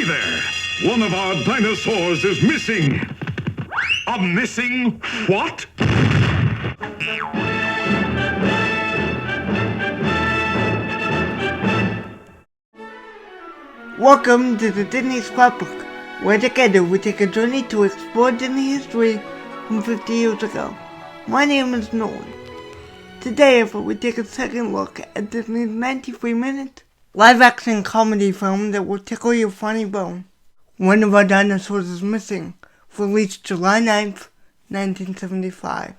there! One of our dinosaurs is missing! A missing what? Welcome to the Disney Scrapbook, where together we take a journey to explore Disney history from 50 years ago. My name is Nolan. Today, we take a second look at Disney's 93-minute live-action comedy film that will tickle your funny bone. One of Our Dinosaurs is Missing, released July 9th, 1975.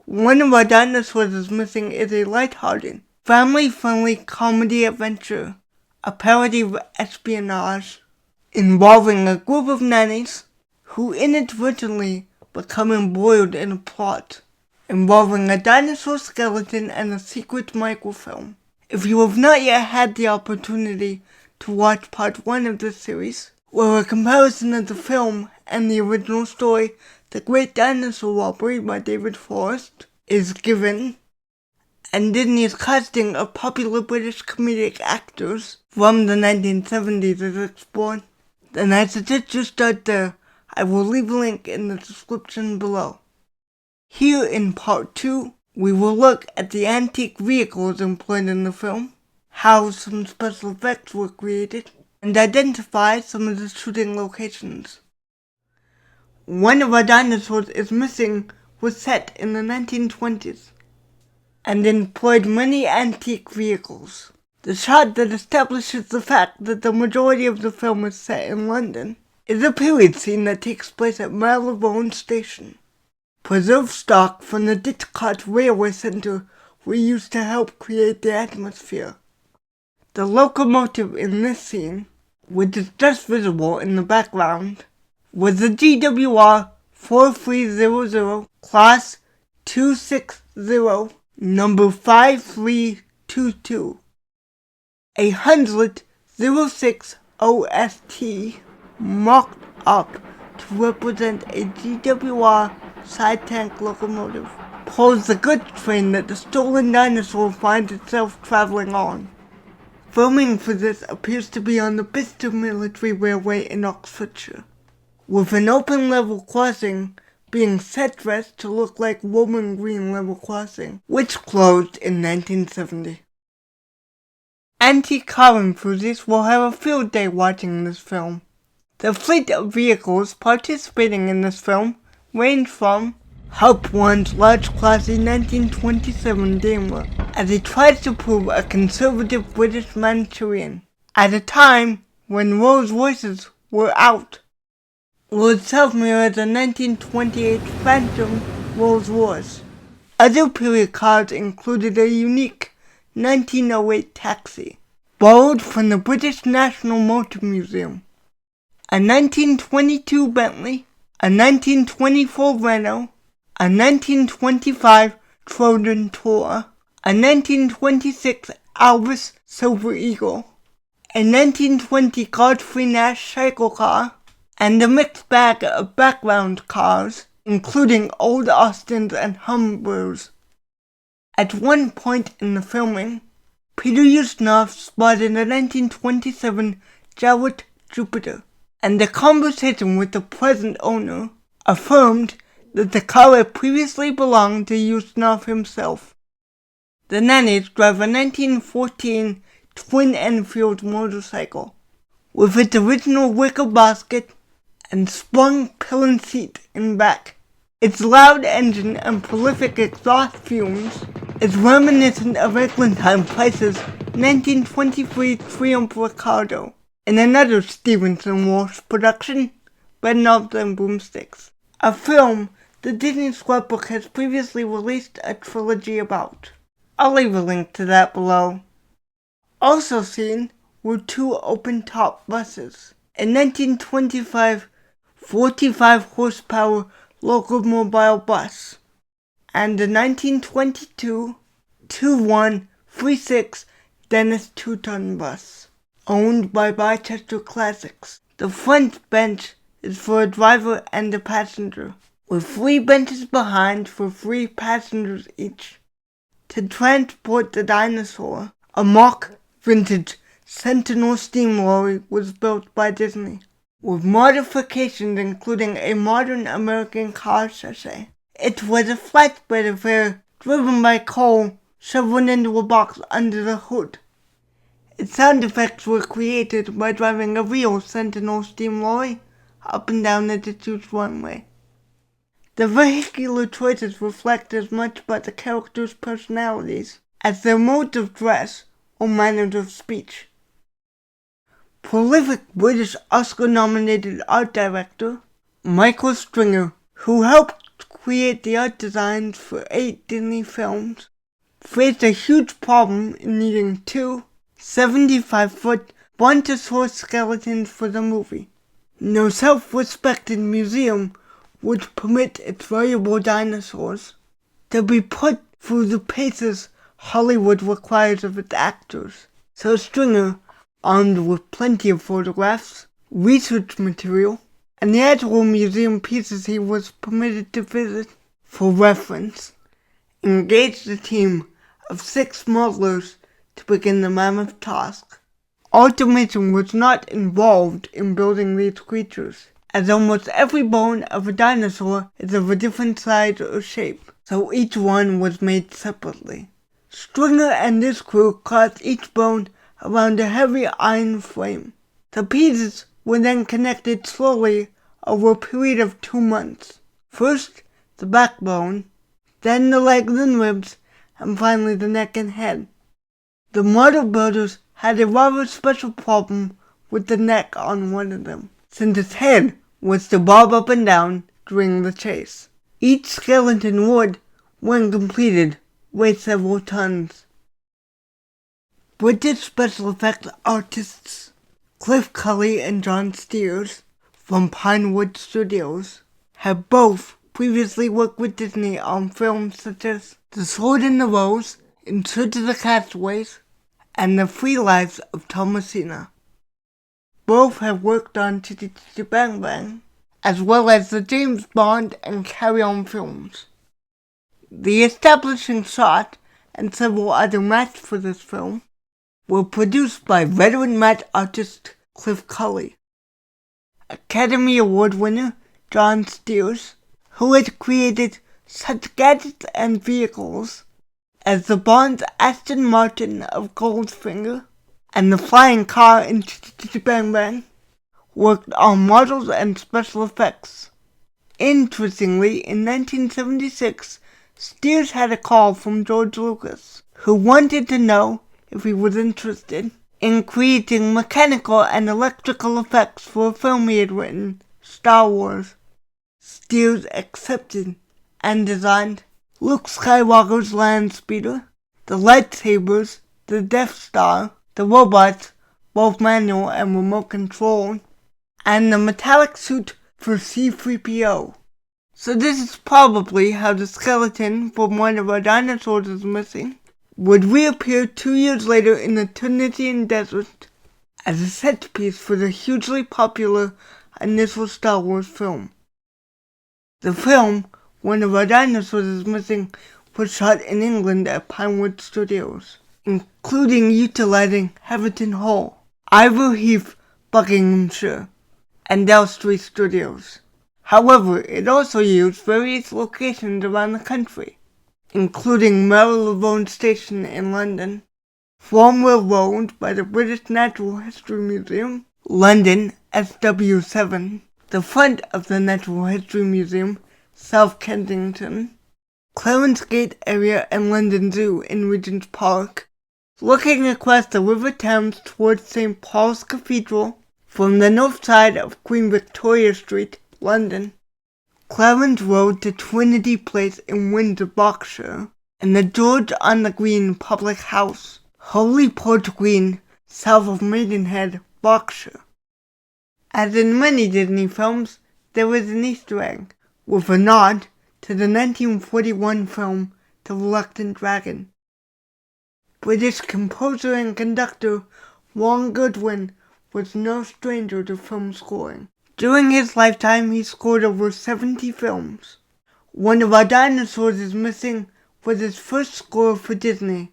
One of Our Dinosaurs is Missing is a lighthearted, family-friendly comedy adventure, a parody of espionage, involving a group of nannies who inadvertently become embroiled in a plot involving a dinosaur skeleton and a secret microfilm. If you have not yet had the opportunity to watch part 1 of this series, where a comparison of the film and the original story, The Great Dinosaur Robbery by David Forrest, is given, and Disney's casting of popular British comedic actors from the 1970s is explored, then I suggest you start there. I will leave a link in the description below. Here in part 2, we will look at the antique vehicles employed in the film, how some special effects were created, and identify some of the shooting locations. One of Our Dinosaurs is Missing was set in the 1920s and employed many antique vehicles. The shot that establishes the fact that the majority of the film is set in London is a period scene that takes place at Marylebone Station. Preserved stock from the Didcot Railway Centre were used to help create the atmosphere. The locomotive in this scene, which is just visible in the background, was the GWR 4300 Class 260 number 5322. A 100 OST mocked up to represent a GWR side tank locomotive pulls the goods train that the stolen dinosaur finds itself traveling on. Filming for this appears to be on the Bicester Military Railway in Oxfordshire, with an open level crossing being set dressed to look like Roman Green level crossing, which closed in 1970. Antique car enthusiasts will have a field day watching this film. The fleet of vehicles participating in this film range from Harp 1's large classy 1927 Daimler, as he tries to prove a conservative British Manchurian, at a time when Rolls Royces were out. Lord Southmere as a 1928 Phantom Rolls Royce. Other period cars included a unique 1908 taxi, borrowed from the British National Motor Museum, a 1922 Bentley, a 1924 Renault, a 1925 Trojan Tourer, a 1926 Albus Silver Eagle, a 1920 Godfrey Nash cycle car, and a mixed bag of background cars, including old Austins and Hummers. At one point in the filming, Peter Ustinov spotted a 1927 Jowett Jupiter, and the conversation with the present owner affirmed that the car had previously belonged to Ustinov himself. The nannies drive a 1914 Twin Enfield motorcycle, with its original wicker basket and sprung pillion seat in back. Its loud engine and prolific exhaust fumes is reminiscent of Eglantine Price's 1923 Triumph Ricardo, in another Stevenson Walsh production, Bedknobs and Broomsticks, a film the Disney Scrapbook has previously released a trilogy about. I'll leave a link to that below. Also seen were two open-top buses, a 1925 45 horsepower locomobile bus, and a 1922 2136 Dennis 2-ton bus, owned by Barchester Classics. The front bench is for a driver and a passenger, with 3 benches behind for 3 passengers each. To transport the dinosaur, a mock vintage Sentinel steam lorry was built by Disney, with modifications including a modern American car chassis. It was a flatbed affair driven by coal shoveled into a box under the hood. Its sound effects were created by driving a real Sentinel steam lorry up and down the disused runway. The vehicular choices reflect as much about the characters' personalities as their modes of dress or manners of speech. Prolific British Oscar-nominated art director Michael Stringer, who helped create the art designs for 8 Disney films, faced a huge problem in needing 2 75-foot Brontosaurus skeletons for the movie. No self-respecting museum would permit its valuable dinosaurs to be put through the paces Hollywood requires of its actors. So Stringer, armed with plenty of photographs, research material, and the actual museum pieces he was permitted to visit for reference, engaged a team of 6 modelers to begin the mammoth task. Automation was not involved in building these creatures, as almost every bone of a dinosaur is of a different size or shape, so each one was made separately. Stringer and his crew cast each bone around a heavy iron frame. The pieces were then connected slowly over a period of 2 months. First, the backbone, then the legs and ribs, and finally the neck and head. The model builders had a rather special problem with the neck on one of them, since its head was to bob up and down during the chase. Each skeleton would, when completed, weigh several tons. British special effects artists Culley and Stears from Pinewood Studios have both previously worked with Disney on films such as The Sword in the Rose, In Search of the Castaways, and The Free Lives of Thomasina. Both have worked on Chitty Chitty Bang Bang, as well as the James Bond and Carry On films. The establishing shot and several other mats for this film were produced by veteran mat artist Culley. Academy Award winner Stears, who had created such gadgets and vehicles as the Bond's Aston Martin of Goldfinger and the flying car in Chitty Chitty Bang Bang, worked on models and special effects. Interestingly, in 1976, Stears had a call from George Lucas, who wanted to know if he was interested in creating mechanical and electrical effects for a film he had written, Star Wars. Stears accepted and designed Luke Skywalker's land speeder, the lightsabers, the Death Star, the robots, both manual and remote controlled, and the metallic suit for C-3PO. So this is probably how the skeleton from one of our dinosaurs is missing would reappear 2 years later in the Tunisian desert as a set piece for the hugely popular initial Star Wars film. The film, One of Our Dinosaurs is Missing, was shot in England at Pinewood Studios, including utilizing Heverton Hall, Ivor Heath, Buckinghamshire, and Elstree Studios. However, it also used various locations around the country, including Marylebone Station in London, Cromwell Road by the British Natural History Museum, London SW7, the front of the Natural History Museum, South Kensington, Clarence Gate area and London Zoo in Regent's Park, looking across the River Thames towards St. Paul's Cathedral from the north side of Queen Victoria Street, London, Clarence Road to Trinity Place in Windsor, Berkshire, and the George on the Green Public House, Holyport Green, south of Maidenhead, Berkshire. As in many Disney films, there is an Easter egg, with a nod to the 1941 film The Reluctant Dragon. British composer and conductor Godwin was no stranger to film scoring. During his lifetime, he scored over 70 films. One of Our Dinosaurs is Missing was his first score for Disney.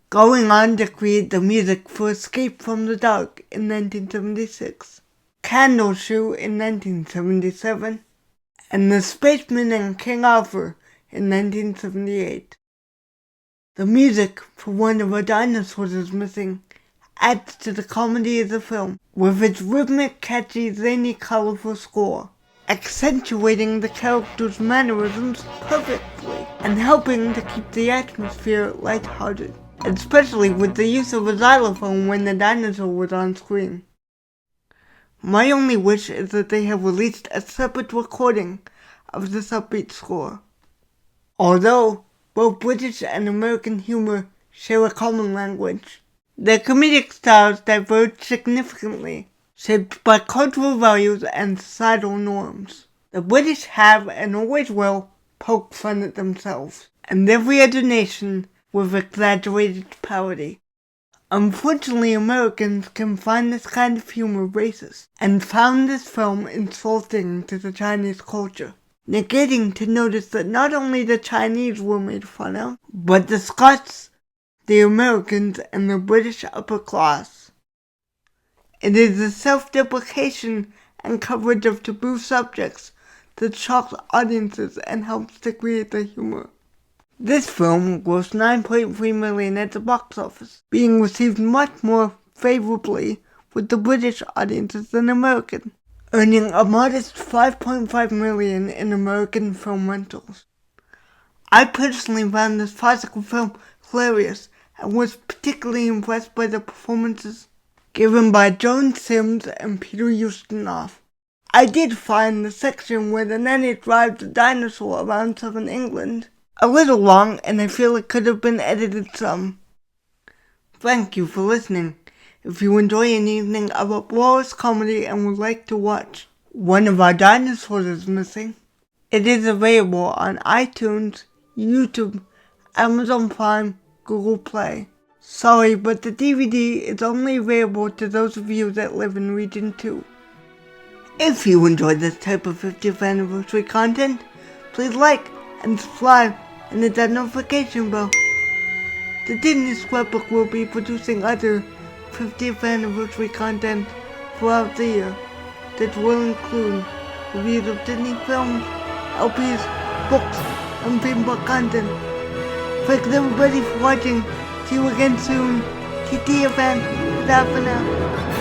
going on to create the music for Escape from the Dark in 1976, Candle Shoe in 1977, and The Spaceman and King Arthur in 1978. The music for One of Our Dinosaurs is Missing adds to the comedy of the film with its rhythmic, catchy, zany, colorful score, accentuating the characters' mannerisms perfectly and helping to keep the atmosphere lighthearted, especially with the use of a xylophone when the dinosaur was on screen. My only wish is that they have released a separate recording of this upbeat score. Although both British and American humor share a common language, their comedic styles diverge significantly, shaped by cultural values and societal norms. The British have, and always will, poke fun at themselves, and every other nation with exaggerated parody. Unfortunately, Americans can find this kind of humor racist, and found this film insulting to the Chinese culture, negating to notice that not only the Chinese were made fun of, but the Scots, the Americans, and the British upper class. It is the self-deprecation and coverage of taboo subjects that shocks audiences and helps to create the humor. This film grossed $9.3 million at the box office, being received much more favorably with the British audiences than American, earning a modest $5.5 million in American film rentals. I personally found this farcical film hilarious and was particularly impressed by the performances given by Joan Sims and Peter Ustinov. I did find the section where the nanny drives the dinosaur around southern England a little long, and I feel it could have been edited some. Thank you for listening. If you enjoy an evening of uproarious comedy and would like to watch One of Our Dinosaurs is Missing, it is available on iTunes, YouTube, Amazon Prime, Google Play. Sorry, but the DVD is only available to those of you that live in Region 2. If you enjoyed this type of 50th anniversary content, please like and subscribe and hit that notification bell. The Disney Scrapbook will be producing other 50th anniversary content throughout the year that will include reviews of Disney films, LPs, books, and theme park content. Thanks everybody for watching. See you again soon. TTFN. Bye for now.